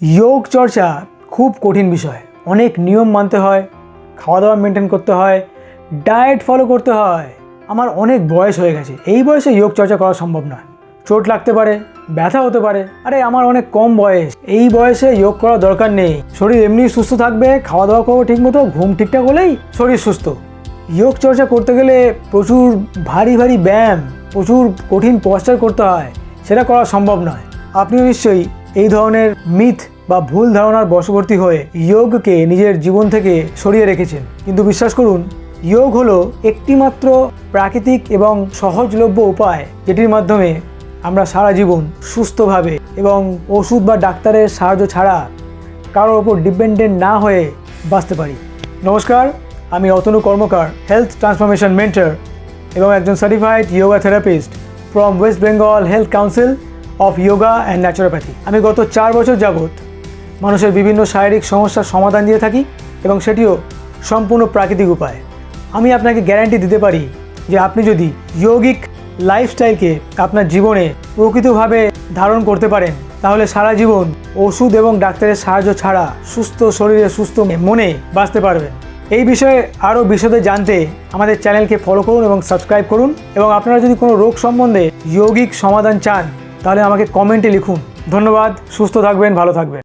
যোগ চর্চা খুব কঠিন বিষয়। অনেক নিয়ম মানতে হয়, খাওয়া দাওয়া মেনটেন করতে হয়, ডায়েট ফলো করতে হয়। আমার অনেক বয়স হয়ে গেছে, এই বয়সে যোগ চর্চা করা সম্ভব নয়। চোট লাগতে পারে, ব্যথা হতে পারে। আরে আমার অনেক কম বয়স, এই বয়সে যোগ করার দরকার নেই। শরীর এমনি সুস্থ থাকবে, খাওয়া দাওয়া করবো ঠিক মতো, ঘুম ঠিকঠাক হলেই শরীর সুস্থ। যোগ চর্চা করতে গেলে প্রচুর ভারী ভারী ব্যায়াম, প্রচুর কঠিন পশ্চার করতে হয়, সেটা করা সম্ভব নয়। আপনিও নিশ্চয়ই এই ধরনের মিথ বা ভুল ধারণার বশবর্তী হয়ে যোগকে নিজের জীবন থেকে সরিয়ে রেখেছেন। কিন্তু বিশ্বাস করুন, যোগ হলো একটিমাত্র প্রাকৃতিক এবং সহজলভ্য উপায়, যেটির মাধ্যমে আমরা সারা জীবন সুস্থভাবে এবং ওষুধ বা ডাক্তারের সাহায্য ছাড়া কারোর ওপর ডিপেন্ডেন্ট না হয়ে বাঁচতে পারি। নমস্কার, আমি অতনু কর্মকার, হেলথ ট্রান্সফরমেশন মেন্টর এবং একজন certified yoga therapist from West Bengal health council of yoga and naturopathy. আমি গত 4 বছর যাবৎ মানুষের বিভিন্ন শারীরিক সমস্যার সমাধান দিয়ে থাকি এবং সেটিও সম্পূর্ণ প্রাকৃতিক উপায়। আমি আপনাকে গ্যারান্টি দিতে পারি যে আপনি যদি যৌগিক লাইফস্টাইলকে আপনার জীবনে প্রকৃতভাবে ধারণ করতে পারেন, তাহলে সারা জীবন ওষুধ এবং ডাক্তারের সাহায্য ছাড়া সুস্থ শরীরে সুস্থ মনে বাঁচতে পারবেন। এই বিষয়ে আরও বিশদে জানতে আমাদের চ্যানেলকে ফলো করুন এবং সাবস্ক্রাইব করুন। এবং আপনারা যদি কোনো রোগ সম্বন্ধে যৌগিক সমাধান চান, তাহলে আমাকে কমেন্টে লিখুন। ধন্যবাদ, সুস্থ থাকবেন, ভালো থাকবেন।